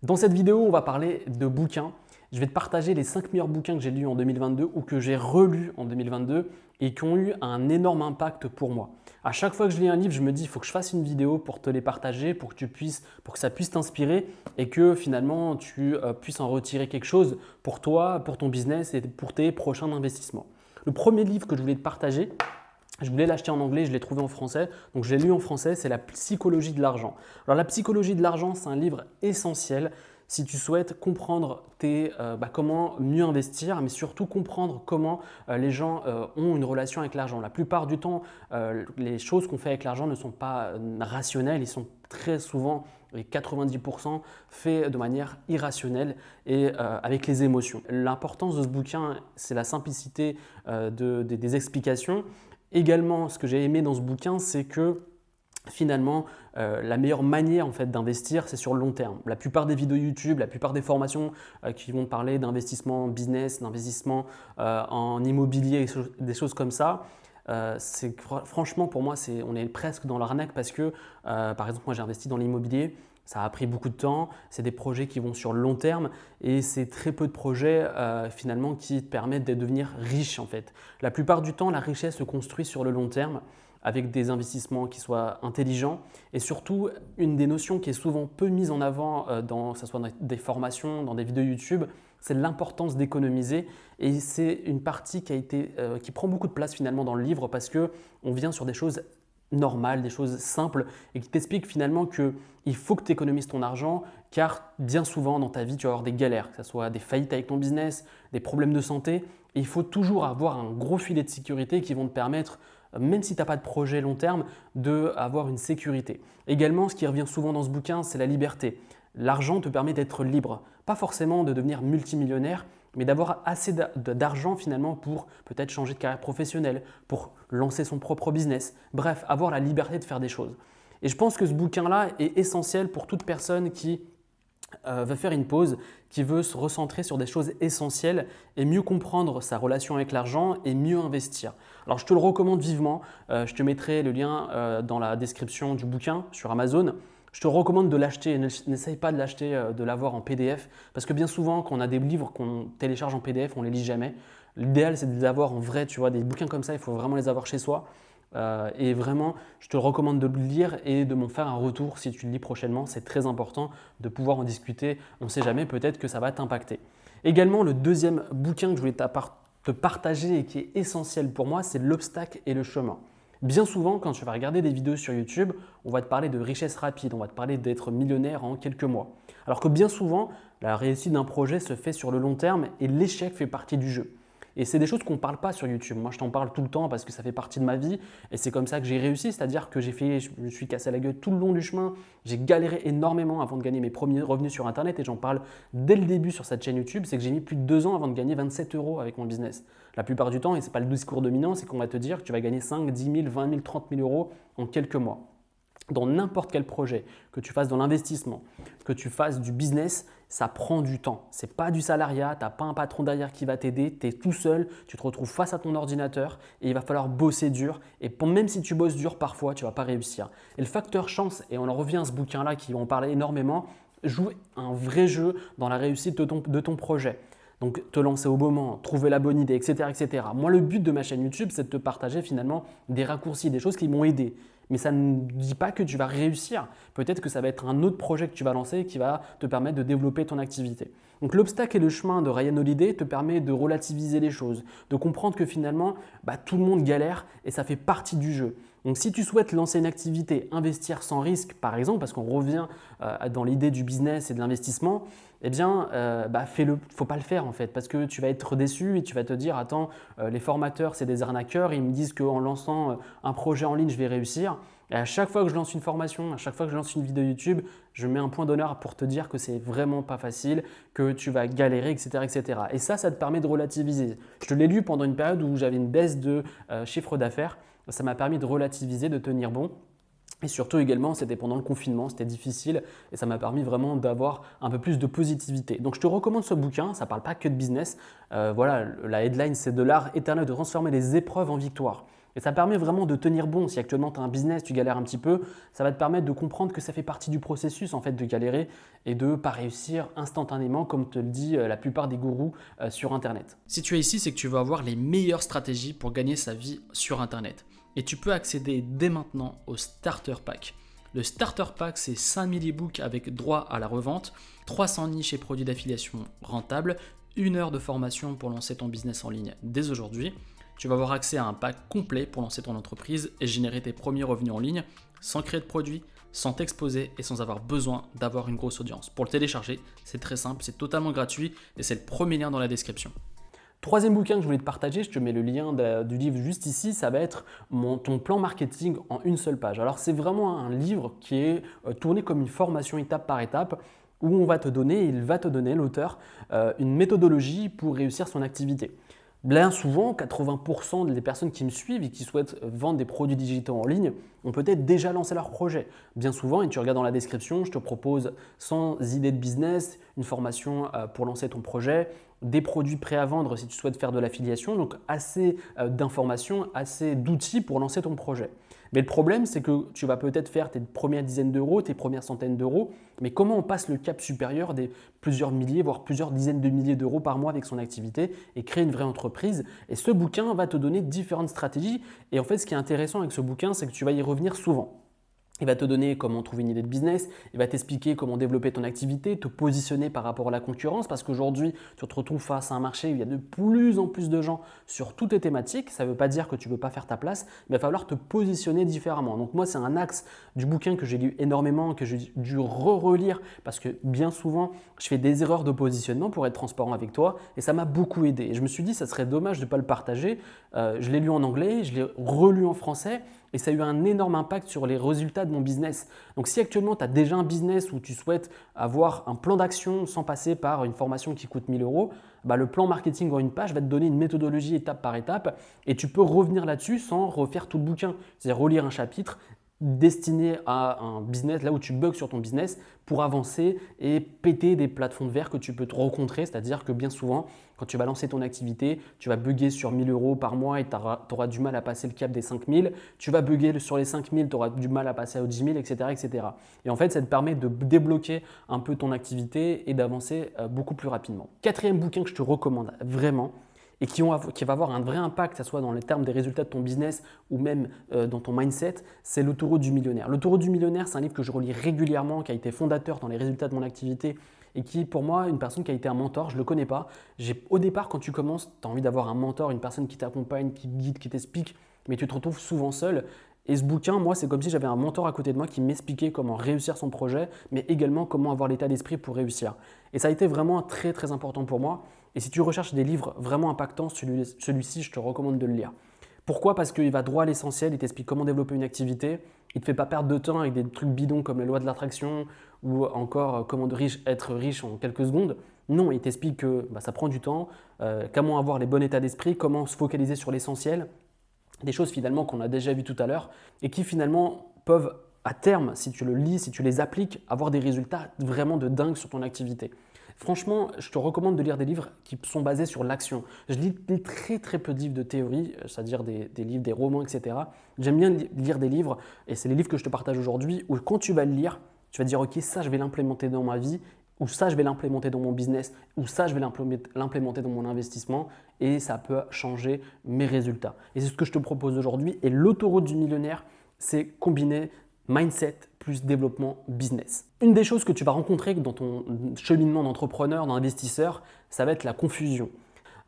Dans cette vidéo, on va parler de bouquins. Je vais te partager les 5 meilleurs bouquins que j'ai lus en 2022 ou que j'ai relus en 2022 et qui ont eu un énorme impact pour moi. À chaque fois que je lis un livre, je me dis il faut que je fasse une vidéo pour te les partager, pour que ça puisse t'inspirer et que finalement tu puisses en retirer quelque chose pour toi, pour ton business et pour tes prochains investissements. Le premier livre que je voulais te partager, je voulais l'acheter en anglais, je l'ai trouvé en français, donc je l'ai lu en français, c'est La psychologie de l'argent. Alors la psychologie de l'argent, c'est un livre essentiel si tu souhaites comprendre comment mieux investir, mais surtout comprendre comment les gens ont une relation avec l'argent. La plupart du temps, les choses qu'on fait avec l'argent ne sont pas rationnelles, ils sont très souvent, et 90%, faits de manière irrationnelle et avec les émotions. L'importance de ce bouquin, c'est la simplicité des explications. Également, ce que j'ai aimé dans ce bouquin, c'est que finalement, la meilleure manière en fait, d'investir, c'est sur le long terme. La plupart des vidéos YouTube, la plupart des formations qui vont parler d'investissement business, d'investissement en immobilier, des choses comme ça, franchement pour moi, on est presque dans l'arnaque parce que, par exemple, moi j'ai investi dans l'immobilier. Ça a pris beaucoup de temps, c'est des projets qui vont sur le long terme et c'est très peu de projets finalement qui te permettent de devenir riche en fait. La plupart du temps, la richesse se construit sur le long terme avec des investissements qui soient intelligents et surtout une des notions qui est souvent peu mise en avant que ce soit dans des formations, dans des vidéos YouTube, c'est l'importance d'économiser et c'est une partie qui prend beaucoup de place finalement dans le livre parce qu'on vient sur des choses normales, des choses simples et qui t'expliquent finalement qu'il faut que tu économises ton argent car bien souvent dans ta vie tu vas avoir des galères, que ce soit des faillites avec ton business, des problèmes de santé et il faut toujours avoir un gros filet de sécurité qui vont te permettre, même si tu n'as pas de projet long terme, d'avoir une sécurité. Également, ce qui revient souvent dans ce bouquin, c'est la liberté. L'argent te permet d'être libre, pas forcément de devenir multimillionnaire, mais d'avoir assez d'argent finalement pour peut-être changer de carrière professionnelle, pour lancer son propre business. Bref, avoir la liberté de faire des choses. Et je pense que ce bouquin-là est essentiel pour toute personne qui veut faire une pause, qui veut se recentrer sur des choses essentielles et mieux comprendre sa relation avec l'argent et mieux investir. Alors je te le recommande vivement, je te mettrai le lien dans la description du bouquin sur Amazon. Je te recommande de l'acheter, n'essaye pas de l'acheter, de l'avoir en PDF parce que bien souvent quand on a des livres qu'on télécharge en PDF, on ne les lit jamais. L'idéal c'est de les avoir en vrai, tu vois, des bouquins comme ça, il faut vraiment les avoir chez soi. Et vraiment, je te recommande de le lire et de m'en faire un retour si tu le lis prochainement. C'est très important de pouvoir en discuter. On ne sait jamais, peut-être que ça va t'impacter. Également, le deuxième bouquin que je voulais te partager et qui est essentiel pour moi, c'est L'obstacle et le chemin. Bien souvent, quand tu vas regarder des vidéos sur YouTube, on va te parler de richesse rapide, on va te parler d'être millionnaire en quelques mois. Alors que bien souvent, la réussite d'un projet se fait sur le long terme et l'échec fait partie du jeu. Et c'est des choses qu'on ne parle pas sur YouTube. Moi, je t'en parle tout le temps parce que ça fait partie de ma vie et c'est comme ça que j'ai réussi. C'est-à-dire que je me suis cassé la gueule tout le long du chemin. J'ai galéré énormément avant de gagner mes premiers revenus sur Internet et j'en parle dès le début sur cette chaîne YouTube. C'est que j'ai mis plus de 2 ans avant de gagner 27 € avec mon business. La plupart du temps, et ce n'est pas le discours dominant, c'est qu'on va te dire que tu vas gagner 5, 10 000, 20 000, 30 000 € en quelques mois. Dans n'importe quel projet, que tu fasses dans l'investissement, que tu fasses du business, ça prend du temps. Ce n'est pas du salariat, tu n'as pas un patron derrière qui va t'aider, tu es tout seul, tu te retrouves face à ton ordinateur et il va falloir bosser dur. Et même si tu bosses dur parfois, tu ne vas pas réussir. Et le facteur chance, et on en revient à ce bouquin-là qui en parlait énormément, joue un vrai jeu dans la réussite de ton projet. Donc, te lancer au bon moment, trouver la bonne idée, etc., etc. Moi, le but de ma chaîne YouTube, c'est de te partager finalement des raccourcis, des choses qui m'ont aidé. Mais ça ne dit pas que tu vas réussir. Peut-être que ça va être un autre projet que tu vas lancer qui va te permettre de développer ton activité. Donc, l'obstacle et le chemin de Ryan Holiday te permet de relativiser les choses, de comprendre que finalement, tout le monde galère et ça fait partie du jeu. Donc, si tu souhaites lancer une activité, investir sans risque, par exemple, parce qu'on revient dans l'idée du business et de l'investissement, eh bien, fais-le. Il ne faut pas le faire en fait, parce que tu vas être déçu et tu vas te dire, attends, les formateurs, c'est des arnaqueurs, ils me disent qu'en lançant un projet en ligne, je vais réussir. Et à chaque fois que je lance une formation, à chaque fois que je lance une vidéo YouTube, je mets un point d'honneur pour te dire que c'est vraiment pas facile, que tu vas galérer, etc., etc. Et ça te permet de relativiser. Je te l'ai lu pendant une période où j'avais une baisse de chiffre d'affaires. Ça m'a permis de relativiser, de tenir bon. Et surtout également, c'était pendant le confinement, c'était difficile et ça m'a permis vraiment d'avoir un peu plus de positivité. Donc je te recommande ce bouquin, ça ne parle pas que de business. La headline, c'est de l'art éternel de transformer les épreuves en victoire. Et ça permet vraiment de tenir bon. Si actuellement tu as un business, tu galères un petit peu, ça va te permettre de comprendre que ça fait partie du processus en fait de galérer et de ne pas réussir instantanément comme te le dit la plupart des gourous sur Internet. Si tu es ici, c'est que tu vas avoir les meilleures stratégies pour gagner sa vie sur Internet. Et tu peux accéder dès maintenant au Starter Pack. Le Starter Pack, c'est 5000 e-books avec droit à la revente, 300 niches et produits d'affiliation rentables, 1 heure de formation pour lancer ton business en ligne dès aujourd'hui. Tu vas avoir accès à un pack complet pour lancer ton entreprise et générer tes premiers revenus en ligne sans créer de produits, sans t'exposer et sans avoir besoin d'avoir une grosse audience. Pour le télécharger, c'est très simple, c'est totalement gratuit et c'est le premier lien dans la description. Troisième bouquin que je voulais te partager, je te mets le lien du livre juste ici, ça va être ton plan marketing en une seule page. Alors c'est vraiment un livre qui est tourné comme une formation étape par étape où il va te donner, l'auteur, une méthodologie pour réussir son activité. Bien souvent, 80% des personnes qui me suivent et qui souhaitent vendre des produits digitaux en ligne ont peut-être déjà lancé leur projet. Bien souvent, et tu regardes dans la description, je te propose 100 idées de business, une formation pour lancer ton projet, des produits prêts à vendre si tu souhaites faire de l'affiliation, donc assez d'informations, assez d'outils pour lancer ton projet. Mais le problème, c'est que tu vas peut-être faire tes premières dizaines d'euros, tes premières centaines d'euros, mais comment on passe le cap supérieur des plusieurs milliers, voire plusieurs dizaines de milliers d'euros par mois avec son activité et créer une vraie entreprise? Et ce bouquin va te donner différentes stratégies. Et en fait, ce qui est intéressant avec ce bouquin, c'est que tu vas y revenir souvent. Il va te donner comment trouver une idée de business, il va t'expliquer comment développer ton activité, te positionner par rapport à la concurrence parce qu'aujourd'hui, tu te retrouves face à un marché où il y a de plus en plus de gens sur toutes les thématiques. Ça ne veut pas dire que tu ne veux pas faire ta place, mais il va falloir te positionner différemment. Donc moi, c'est un axe du bouquin que j'ai lu énormément, que j'ai dû relire parce que bien souvent, je fais des erreurs de positionnement pour être transparent avec toi et ça m'a beaucoup aidé. Et je me suis dit, ça serait dommage de ne pas le partager. Je l'ai lu en anglais, je l'ai relu en français. Et ça a eu un énorme impact sur les résultats de mon business. Donc si actuellement tu as déjà un business où tu souhaites avoir un plan d'action sans passer par une formation qui coûte 1000 euros, le plan marketing en une page va te donner une méthodologie étape par étape et tu peux revenir là-dessus sans refaire tout le bouquin. C'est-à-dire relire un chapitre destiné à un business, là où tu bugs sur ton business pour avancer et péter des plafonds de verre que tu peux te rencontrer. C'est-à-dire que bien souvent, quand tu vas lancer ton activité, tu vas bugger sur 1000 euros par mois et tu auras du mal à passer le cap des 5000. Tu vas bugger sur les 5000, tu auras du mal à passer aux 10 000, etc., etc. Et en fait, ça te permet de débloquer un peu ton activité et d'avancer beaucoup plus rapidement. Quatrième bouquin que je te recommande vraiment, et qui va avoir un vrai impact, que ce soit dans les termes des résultats de ton business ou même dans ton mindset, c'est L'autoroute du millionnaire. L'autoroute du millionnaire, c'est un livre que je relis régulièrement, qui a été fondateur dans les résultats de mon activité et qui est pour moi une personne qui a été un mentor. Je ne le connais pas. Au départ, quand tu commences, tu as envie d'avoir un mentor, une personne qui t'accompagne, qui te guide, qui t'explique, mais tu te retrouves souvent seul. Et ce bouquin, moi, c'est comme si j'avais un mentor à côté de moi qui m'expliquait comment réussir son projet, mais également comment avoir l'état d'esprit pour réussir. Et ça a été vraiment très, très important pour moi. Et si tu recherches des livres vraiment impactants, celui-ci, je te recommande de le lire. Pourquoi? Parce qu'il va droit à l'essentiel, il t'explique comment développer une activité, il ne te fait pas perdre de temps avec des trucs bidons comme les lois de l'attraction ou encore comment être riche en quelques secondes. Non, il t'explique que ça prend du temps, comment avoir les bons états d'esprit, comment se focaliser sur l'essentiel, des choses finalement qu'on a déjà vues tout à l'heure et qui finalement peuvent à terme, si tu le lis, si tu les appliques, avoir des résultats vraiment de dingue sur ton activité. Franchement, je te recommande de lire des livres qui sont basés sur l'action. Je lis très très peu de livres de théorie, c'est-à-dire des livres, des romans, etc. J'aime bien lire des livres, et c'est les livres que je te partage aujourd'hui, où quand tu vas le lire, tu vas te dire « Ok, ça je vais l'implémenter dans ma vie », ou ça je vais l'implémenter dans mon business, ou ça je vais l'implémenter dans mon investissement, et ça peut changer mes résultats. Et c'est ce que je te propose aujourd'hui. Et l'autoroute du millionnaire, c'est combiner mindset plus développement business. Une des choses que tu vas rencontrer dans ton cheminement d'entrepreneur, d'investisseur, ça va être la confusion.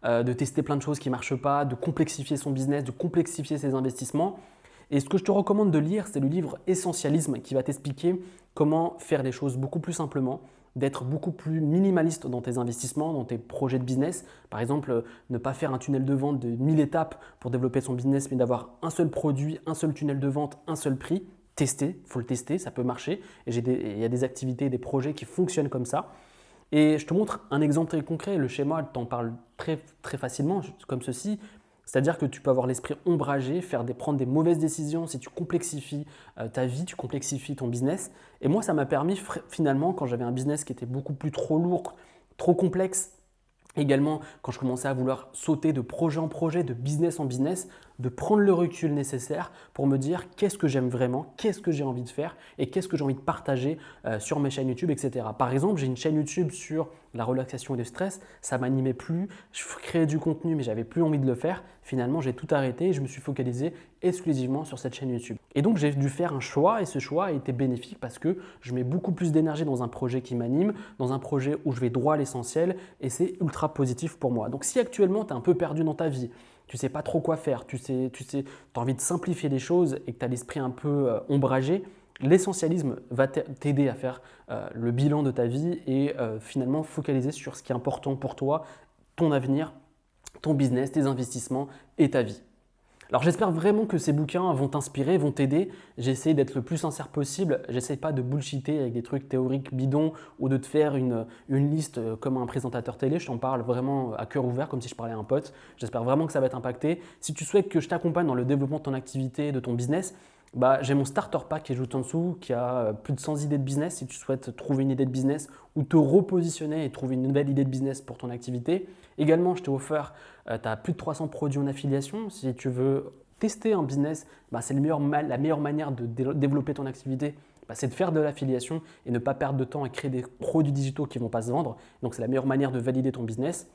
De tester plein de choses qui ne marchent pas, de complexifier son business, de complexifier ses investissements. Et ce que je te recommande de lire, c'est le livre Essentialisme qui va t'expliquer comment faire les choses beaucoup plus simplement, d'être beaucoup plus minimaliste dans tes investissements, dans tes projets de business. Par exemple, ne pas faire un tunnel de vente de 1000 étapes pour développer son business, mais d'avoir un seul produit, un seul tunnel de vente, un seul prix. Tester, il faut le tester, ça peut marcher. Et il y a des activités, des projets qui fonctionnent comme ça. Et je te montre un exemple très concret. Le schéma, t'en parle très, très facilement, comme ceci. C'est-à-dire que tu peux avoir l'esprit ombragé, prendre des mauvaises décisions si tu complexifies ta vie, tu complexifies ton business. Et moi, ça m'a permis finalement, quand j'avais un business qui était beaucoup plus trop lourd, trop complexe, Également, quand je commençais à vouloir sauter de projet en projet, de business en business, de prendre le recul nécessaire pour me dire qu'est-ce que j'aime vraiment, qu'est-ce que j'ai envie de faire et qu'est-ce que j'ai envie de partager sur mes chaînes YouTube, etc. Par exemple, j'ai une chaîne YouTube sur la relaxation et le stress, ça m'animait plus, je créais du contenu mais j'avais plus envie de le faire. Finalement, j'ai tout arrêté et je me suis focalisé exclusivement sur cette chaîne YouTube. Et donc, j'ai dû faire un choix et ce choix a été bénéfique parce que je mets beaucoup plus d'énergie dans un projet qui m'anime, dans un projet où je vais droit à l'essentiel et c'est ultra positif pour moi. Donc, si actuellement, tu es un peu perdu dans ta vie, tu ne sais pas trop quoi faire, tu as envie de simplifier les choses et que tu as l'esprit un peu ombragé, l'essentialisme va t'aider à faire le bilan de ta vie et finalement focaliser sur ce qui est important pour toi, ton avenir, ton business, tes investissements et ta vie. Alors j'espère vraiment que ces bouquins vont t'inspirer, vont t'aider. J'essaie d'être le plus sincère possible. J'essaie pas de bullshiter avec des trucs théoriques bidons ou de te faire une liste comme un présentateur télé. Je t'en parle vraiment à cœur ouvert comme si je parlais à un pote. J'espère vraiment que ça va t'impacter. Si tu souhaites que je t'accompagne dans le développement de ton activité, de ton business, j'ai mon starter pack qui est juste en dessous, qui a plus de 100 idées de business si tu souhaites trouver une idée de business ou te repositionner et trouver une nouvelle idée de business pour ton activité. Également, je t'ai offert, tu as plus de 300 produits en affiliation. Si tu veux tester un business, c'est la meilleure manière de développer ton activité. C'est de faire de l'affiliation et ne pas perdre de temps à créer des produits digitaux qui ne vont pas se vendre. Donc, c'est la meilleure manière de valider ton business.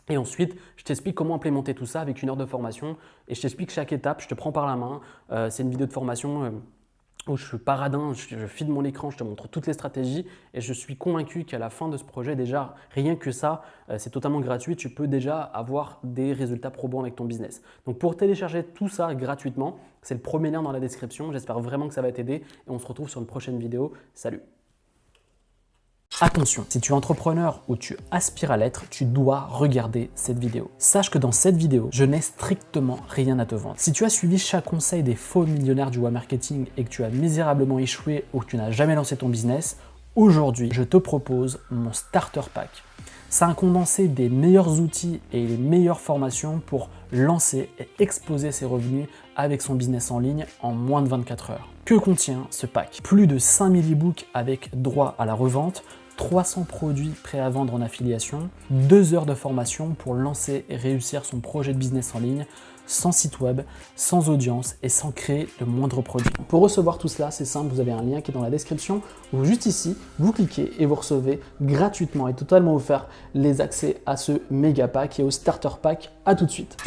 Et ensuite, je t'explique comment implémenter tout ça avec une heure de formation et je t'explique chaque étape, je te prends par la main. C'est une vidéo de formation où je suis paradin, je filme mon écran, je te montre toutes les stratégies et je suis convaincu qu'à la fin de ce projet, déjà, rien que ça, c'est totalement gratuit. Tu peux déjà avoir des résultats probants avec ton business. Donc, pour télécharger tout ça gratuitement, c'est le premier lien dans la description. J'espère vraiment que ça va t'aider et on se retrouve sur une prochaine vidéo. Salut! Attention, si tu es entrepreneur ou tu aspires à l'être, tu dois regarder cette vidéo. Sache que dans cette vidéo, je n'ai strictement rien à te vendre. Si tu as suivi chaque conseil des faux millionnaires du web marketing et que tu as misérablement échoué ou que tu n'as jamais lancé ton business, aujourd'hui, je te propose mon starter pack. C'est un condensé des meilleurs outils et les meilleures formations pour lancer et exploser ses revenus avec son business en ligne en moins de 24 heures. Que contient ce pack? Plus de 5000 e-books avec droit à la revente, 300 produits prêts à vendre en affiliation, 2 heures de formation pour lancer et réussir son projet de business en ligne, sans site web, sans audience et sans créer le moindre produit. Pour recevoir tout cela, c'est simple, vous avez un lien qui est dans la description ou juste ici, vous cliquez et vous recevez gratuitement et totalement offert les accès à ce méga pack et au starter pack. À tout de suite.